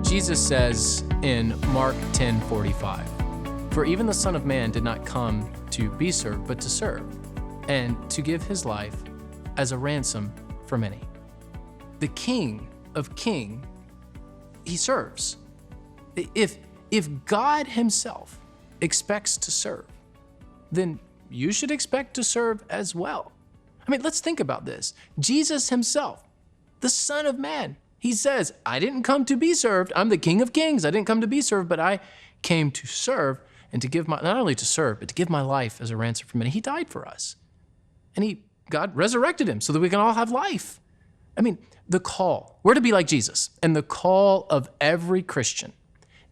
Jesus says in Mark 10:45, "For even the Son of Man did not come to be served, but to serve, and to give his life as a ransom for many." The King of Kings, he serves. If God himself expects to serve, then you should expect to serve as well. I mean, let's think about this. Jesus himself, the Son of Man, he says, "I didn't come to be served. I'm the King of Kings. I didn't come to be served, but I came to serve and to give not only to serve, but to give my life as a ransom for many." He died for us. And God resurrected him so that we can all have life. I mean, the call, we're to be like Jesus. And the call of every Christian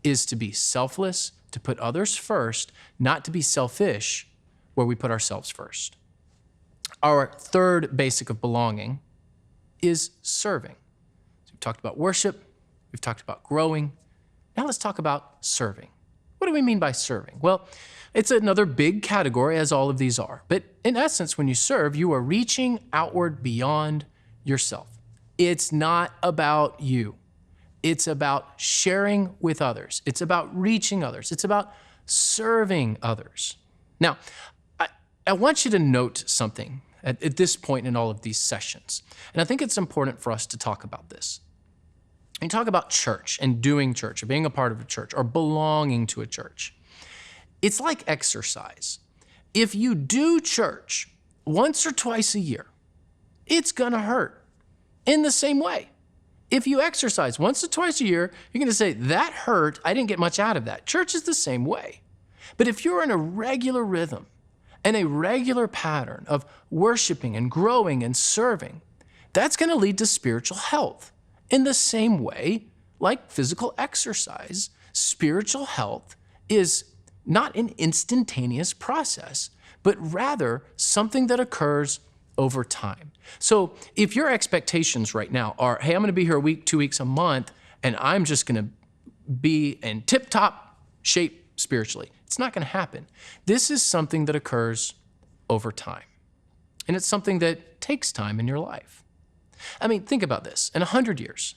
is to be selfless, to put others first, not to be selfish where we put ourselves first. Our third basic of belonging is serving. So we've talked about worship, we've talked about growing. Now let's talk about serving. What do we mean by serving? Well, it's another big category, as all of these are. But in essence, when you serve, you are reaching outward beyond yourself. It's not about you. It's about sharing with others. It's about reaching others. It's about serving others. Now, I want you to note something at this point in all of these sessions. And I think it's important for us to talk about this. When you talk about church and doing church or being a part of a church or belonging to a church, it's like exercise. If you do church once or twice a year, it's gonna hurt. In the same way, if you exercise once or twice a year, you're gonna say, "That hurt, I didn't get much out of that." Church is the same way. But if you're in a regular rhythm and a regular pattern of worshiping and growing and serving, that's gonna lead to spiritual health. In the same way, like physical exercise, spiritual health is not an instantaneous process, but rather something that occurs over time. So if your expectations right now are, "Hey, I'm gonna be here a week, 2 weeks, a month, and I'm just gonna be in tip-top shape spiritually," it's not gonna happen. This is something that occurs over time. And it's something that takes time in your life. I mean, think about this. In 100 years,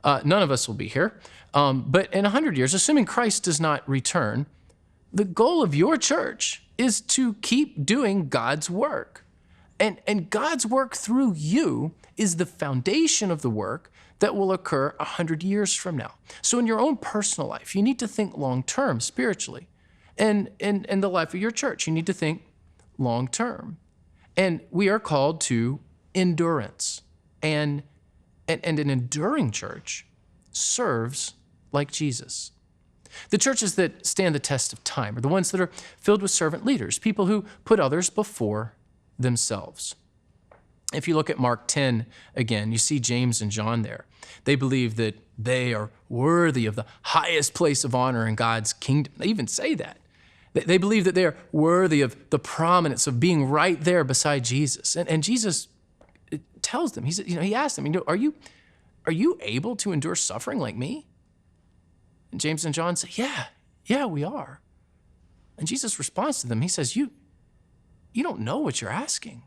none of us will be here, but in 100 years, assuming Christ does not return, the goal of your church is to keep doing God's work. And God's work through you is the foundation of the work that will occur 100 years from now. So in your own personal life, you need to think long-term spiritually. And in the life of your church, you need to think long-term. And we are called to endurance. And an enduring church serves like Jesus. The churches that stand the test of time are the ones that are filled with servant leaders, people who put others before themselves. If you look at Mark 10 again, you see James and John there. They believe that they are worthy of the highest place of honor in God's kingdom. They even say that. They believe that they are worthy of the prominence of being right there beside Jesus. And Jesus tells them, he asked them, "Are you able to endure suffering like me?" And James and John say, yeah, we are. And Jesus responds to them. He says, you don't know what you're asking.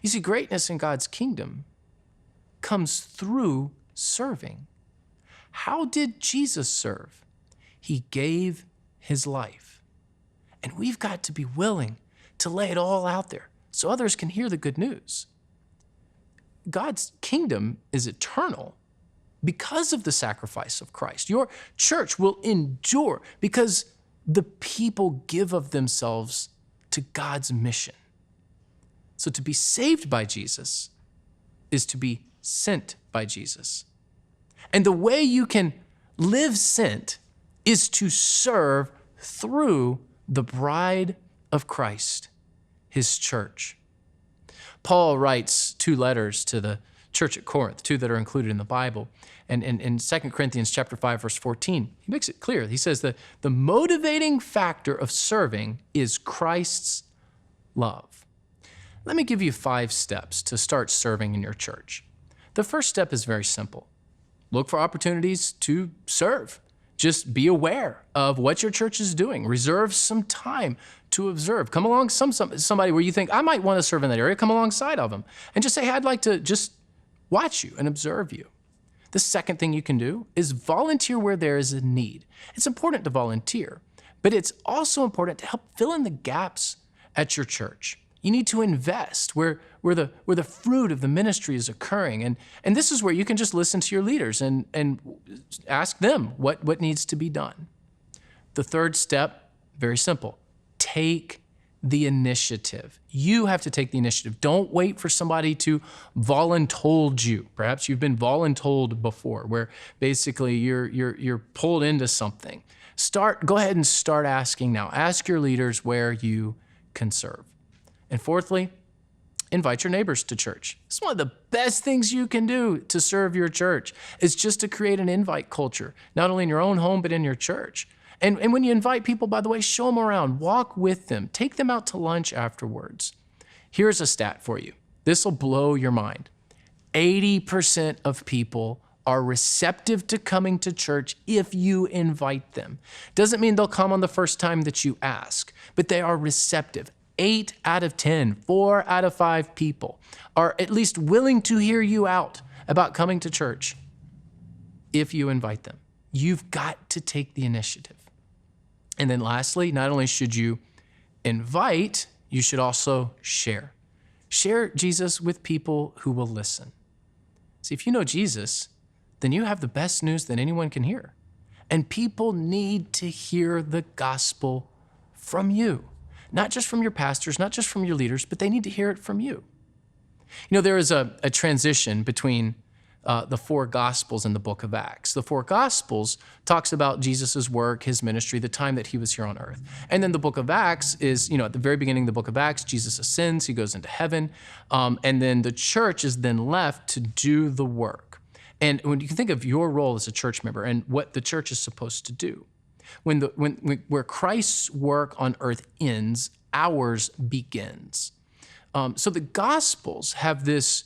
You see, greatness in God's kingdom comes through serving. How did Jesus serve? He gave his life. And we've got to be willing to lay it all out there so others can hear the good news. God's kingdom is eternal because of the sacrifice of Christ. Your church will endure because the people give of themselves to God's mission. So to be saved by Jesus is to be sent by Jesus. And the way you can live sent is to serve through the bride of Christ, his church. Paul writes 2 letters to the church at Corinth, 2 that are included in the Bible. And in 2 Corinthians chapter 5, verse 14, he makes it clear. He says that the motivating factor of serving is Christ's love. Let me give you 5 steps to start serving in your church. The first step is very simple. Look for opportunities to serve. Just be aware of what your church is doing. Reserve some time to observe. Come along somebody where you think, I might want to serve in that area. Come alongside of them and just say, hey, I'd like to just watch you and observe you. The second thing you can do is volunteer where there is a need. It's important to volunteer, but it's also important to help fill in the gaps at your church. You need to invest where the fruit of the ministry is occurring. And this is where you can just listen to your leaders and ask them what needs to be done. The third step, very simple. Take the initiative. You have to take the initiative. Don't wait for somebody to voluntold you. Perhaps you've been voluntold before, where basically you're pulled into something. Go ahead and start asking now. Ask your leaders where you can serve. And fourthly, invite your neighbors to church. It's one of the best things you can do to serve your church. It's just to create an invite culture, not only in your own home, but in your church. And when you invite people, by the way, show them around, walk with them, take them out to lunch afterwards. Here's a stat for you. This will blow your mind. 80% of people are receptive to coming to church if you invite them. Doesn't mean they'll come on the first time that you ask, but they are receptive. 8 out of 10, 4 out of 5 people are at least willing to hear you out about coming to church if you invite them. You've got to take the initiative. And then lastly, not only should you invite, you should also share. Share Jesus with people who will listen. See, if you know Jesus, then you have the best news that anyone can hear. And people need to hear the gospel from you. Not just from your pastors, not just from your leaders, but they need to hear it from you. You know, there is a transition between the 4 Gospels in the book of Acts. The 4 Gospels talks about Jesus' work, his ministry, the time that he was here on earth. And then the book of Acts is, at the very beginning of the book of Acts, Jesus ascends, he goes into heaven, and then the church is then left to do the work. And when you think of your role as a church member and what the church is supposed to do, where Christ's work on earth ends, ours begins. So the Gospels have this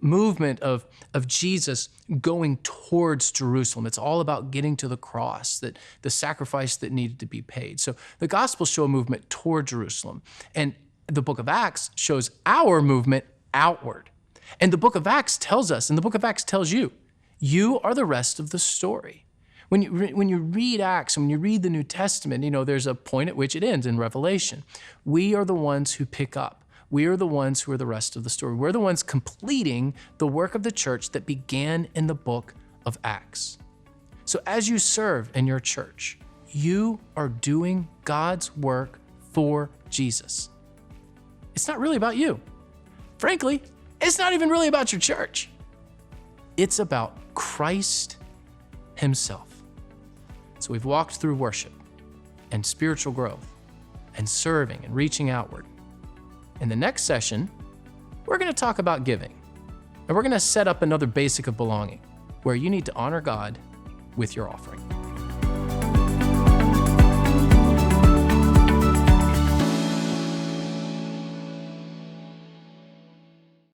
movement of Jesus going towards Jerusalem. It's all about getting to the cross, that the sacrifice that needed to be paid. So the Gospels show a movement toward Jerusalem. And the book of Acts shows our movement outward. And the book of Acts tells us, and the book of Acts tells you, you are the rest of the story. When you read Acts and when you read the New Testament, there's a point at which it ends in Revelation. We are the ones who pick up. We are the ones who are the rest of the story. We're the ones completing the work of the church that began in the book of Acts. So as you serve in your church, you are doing God's work for Jesus. It's not really about you. Frankly, it's not even really about your church. It's about Christ himself. So we've walked through worship and spiritual growth and serving and reaching outward. In the next session, we're going to talk about giving. And we're going to set up another basic of belonging, where you need to honor God with your offering.